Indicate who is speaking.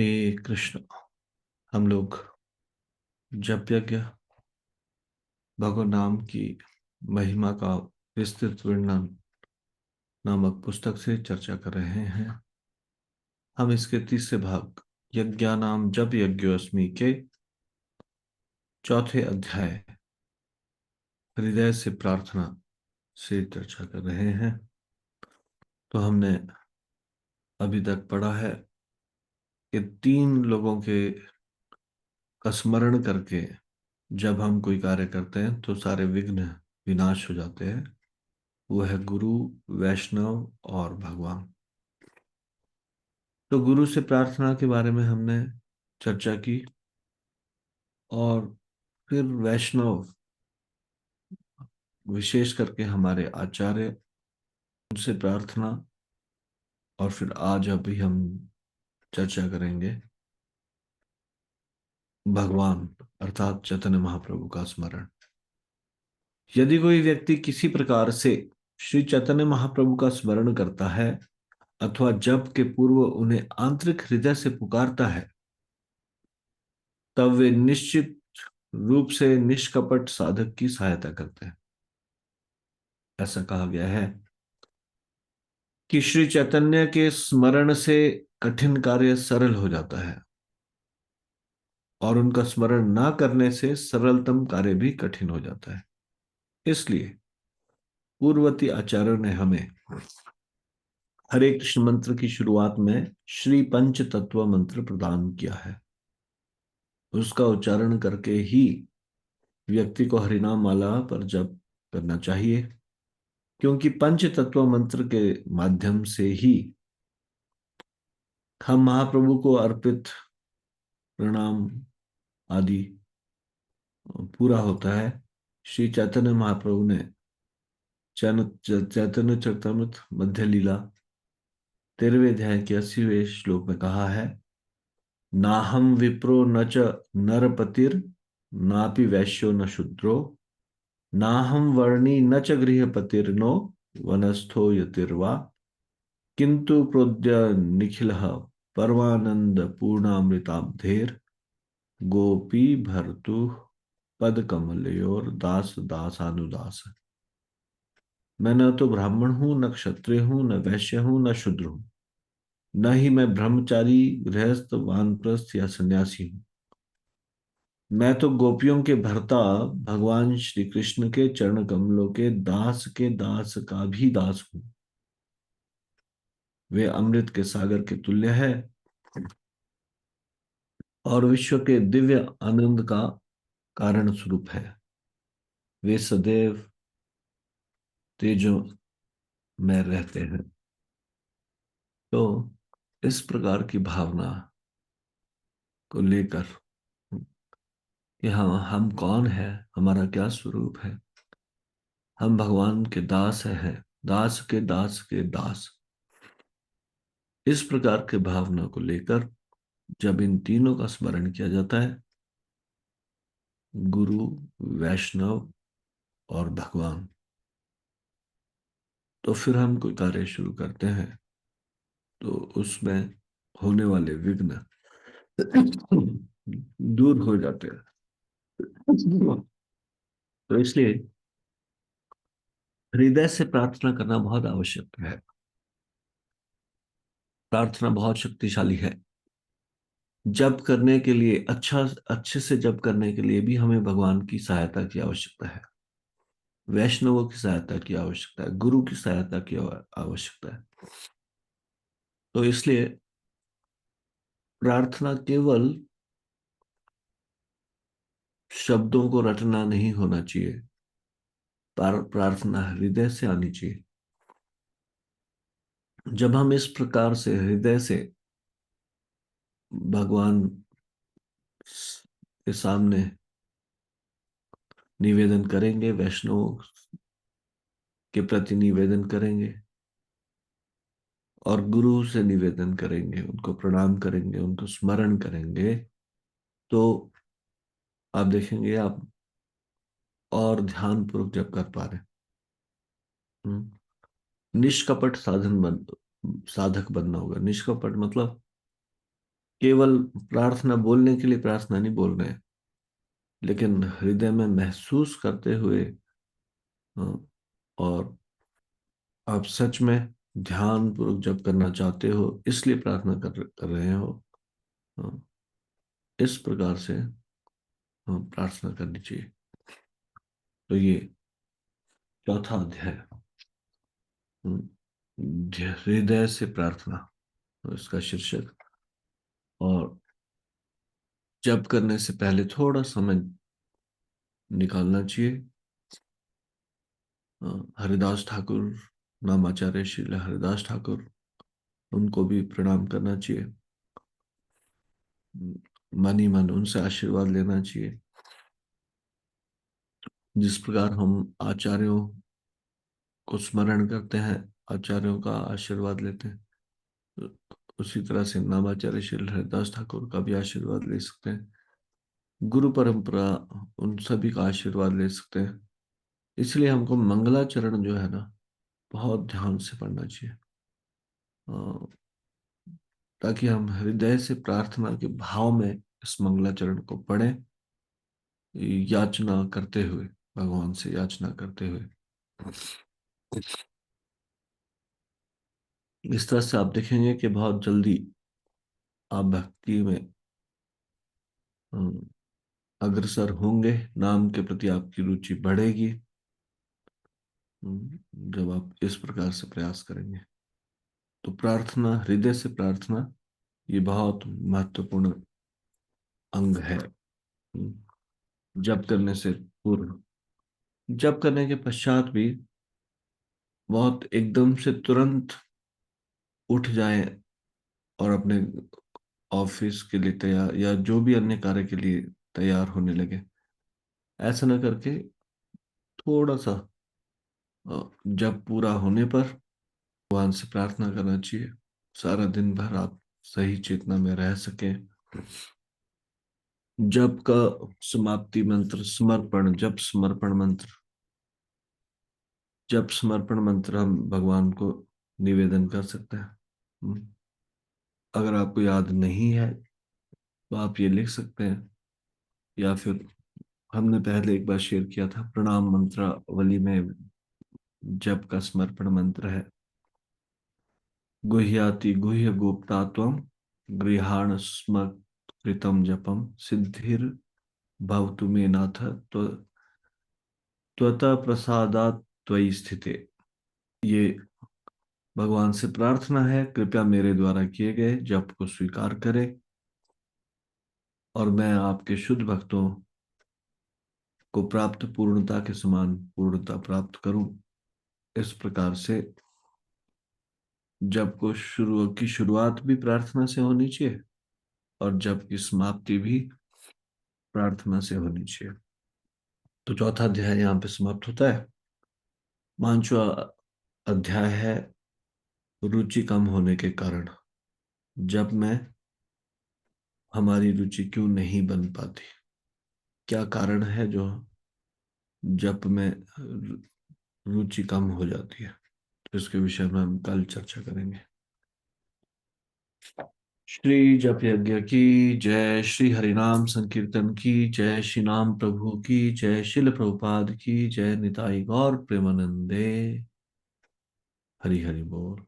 Speaker 1: हरे कृष्ण। हम लोग जप यज्ञ भगवान नाम की महिमा का विस्तृत वर्णन नामक पुस्तक से चर्चा कर रहे हैं। हम इसके तीसरे भाग यज्ञानाम जप यज्ञोस्मि के चौथे अध्याय हृदय से प्रार्थना से चर्चा कर रहे हैं। तो हमने अभी तक पढ़ा है कि तीन लोगों के का स्मरण करके जब हम कोई कार्य करते हैं तो सारे विघ्न विनाश हो जाते हैं। वो है गुरु, वैष्णव और भगवान। तो गुरु से प्रार्थना के बारे में हमने चर्चा की, और फिर वैष्णव विशेष करके हमारे आचार्य, उनसे प्रार्थना, और फिर आज अभी हम चर्चा करेंगे भगवान अर्थात चैतन्य महाप्रभु का स्मरण। यदि कोई व्यक्ति किसी प्रकार से श्री चैतन्य महाप्रभु का स्मरण करता है अथवा जप के पूर्व उन्हें आंतरिक हृदय से पुकारता है, तब वे निश्चित रूप से निष्कपट साधक की सहायता करते हैं। ऐसा कहा गया है कि श्री चैतन्य के स्मरण से कठिन कार्य सरल हो जाता है, और उनका स्मरण ना करने से सरलतम कार्य भी कठिन हो जाता है। इसलिए पूर्ववर्ती आचार्यों ने हमें हरे कृष्ण मंत्र की शुरुआत में श्री पंच तत्व मंत्र प्रदान किया है। उसका उच्चारण करके ही व्यक्ति को हरिनाम माला पर जप करना चाहिए, क्योंकि पंच तत्व मंत्र के माध्यम से ही हम महाप्रभु को अर्पित प्रणाम आदि पूरा होता है। श्री चैतन्य महाप्रभु ने चैतन्य चरितमृत मध्य लीला 13वें अध्याय के 80वें श्लोक में कहा है, नाहम विप्रो न च नरपतिर नापि वैश्यो न शूद्रो नाहम वर्णी न च गृहपतिर्नो वनस्थो यतिर्वा किंतु प्रोद्य निखिल परमानंद पूर्णामृताब्धेर गोपी भर्तु पद कमलयोर दास दासानुदास। मैं न तो ब्राह्मण हूं, न क्षत्रिय हूं, न वैश्य हूं, न शूद्र हूं, न ही मैं ब्रह्मचारी, गृहस्थ, वानप्रस्थ या सन्यासी हूं। मैं तो गोपियों के भर्ता भगवान श्री कृष्ण के चरण कमलों के दास का भी दास हूं। वे अमृत के सागर के तुल्य है और विश्व के दिव्य आनंद का कारण स्वरूप है। वे सदैव तेजो में रहते हैं। तो इस प्रकार की भावना को लेकर कि हम कौन है, हमारा क्या स्वरूप है, हम भगवान के दास हैं, दास के दास के दास, इस प्रकार के भावना को लेकर जब इन तीनों का स्मरण किया जाता है, गुरु, वैष्णव और भगवान, तो फिर हम कोई कार्य शुरू करते हैं तो उसमें होने वाले विघ्न दूर हो जाते हैं। तो इसलिए हृदय से प्रार्थना करना बहुत आवश्यक है। प्रार्थना बहुत शक्तिशाली है। जप करने के लिए अच्छे से जप करने के लिए भी हमें भगवान की सहायता की आवश्यकता है, वैष्णवों की सहायता की आवश्यकता है, गुरु की सहायता की आवश्यकता है। तो इसलिए प्रार्थना केवल शब्दों को रटना नहीं होना चाहिए, प्रार्थना हृदय से आनी चाहिए। जब हम इस प्रकार से हृदय से भगवान के सामने निवेदन करेंगे, वैष्णव के प्रति निवेदन करेंगे और गुरु से निवेदन करेंगे, उनको प्रणाम करेंगे, उनको स्मरण करेंगे, तो आप देखेंगे आप और ध्यान पूर्वक जप कर पा रहे हैं। निष्कपट साधक बनना होगा। निष्कपट मतलब केवल प्रार्थना बोलने के लिए प्रार्थना नहीं बोल रहे हैं, लेकिन हृदय में महसूस करते हुए, और आप सच में ध्यान पूर्वक जब करना चाहते हो इसलिए प्रार्थना कर रहे हो, हाँ, इस प्रकार से प्रार्थना करनी चाहिए। तो ये चौथा अध्याय, हृदय से प्रार्थना, तो इसका शीर्षक। और जप करने से पहले थोड़ा समय निकालना चाहिए। हरिदास ठाकुर, नामाचार्य श्री हरिदास ठाकुर, उनको भी प्रणाम करना चाहिए। मन ही मन उनसे आशीर्वाद लेना चाहिए। जिस प्रकार हम आचार्यों को स्मरण करते हैं, आचार्यों का आशीर्वाद लेते हैं, उसी तरह से नामाचार्य श्री हरिदास ठाकुर का भी आशीर्वाद ले सकते हैं। गुरु परंपरा, उन सभी का आशीर्वाद ले सकते हैं। इसलिए हमको मंगलाचरण जो है ना, बहुत ध्यान से पढ़ना चाहिए, अ, ताकि हम हृदय से प्रार्थना के भाव में इस मंगलाचरण को पढ़ें, याचना करते हुए, भगवान से याचना करते हुए। इस तरह से आप देखेंगे कि बहुत जल्दी आप भक्ति में अग्रसर होंगे, नाम के प्रति आपकी रुचि बढ़ेगी, जब आप इस प्रकार से प्रयास करेंगे। तो प्रार्थना, हृदय से प्रार्थना, ये बहुत महत्वपूर्ण अंग है जप करने से पूर्व। जप करने के पश्चात भी बहुत एकदम से तुरंत उठ जाएं और अपने ऑफिस के लिए तैयार या जो भी अन्य कार्य के लिए तैयार होने लगे, ऐसा ना करके थोड़ा सा जब पूरा होने पर भगवान से प्रार्थना करना चाहिए, सारा दिन भर आप सही चेतना में रह सके। जप का समाप्ति मंत्र समर्पण, जप समर्पण मंत्र, जप समर्पण मंत्र हम भगवान को निवेदन कर सकते हैं। अगर आपको याद नहीं है तो आप ये लिख सकते हैं, या फिर हमने पहले एक बार शेयर किया था, प्रणाम मंत्रावली में जप का समर्पण मंत्र है, गुह्याति गुह्य गुप्ता त्वम गृहाण स्म कृतम जपम सिद्धिर भवतु मे नाथ तो त्वता प्रसादात त्वयि स्थिते। ये भगवान से प्रार्थना है, कृपया मेरे द्वारा किए गए जप को स्वीकार करें और मैं आपके शुद्ध भक्तों को प्राप्त पूर्णता के समान पूर्णता प्राप्त करूं। इस प्रकार से जप को शुरुआत भी प्रार्थना से होनी चाहिए, और जप की समाप्ति भी प्रार्थना से होनी चाहिए। तो चौथा अध्याय यहाँ पे समाप्त होता है। पांचवा अध्याय है रुचि कम होने के कारण। जप में हमारी रुचि क्यों नहीं बन पाती, क्या कारण है जो जप में रुचि कम हो जाती है, तो इसके विषय में हम कल चर्चा करेंगे। श्री जप यज्ञ की जय, श्री हरिनाम संकीर्तन की जय, श्री नाम प्रभु की जय, शिल प्रभुपाद की जय, निताई गौर प्रेमानंदे। हरि हरि बोल।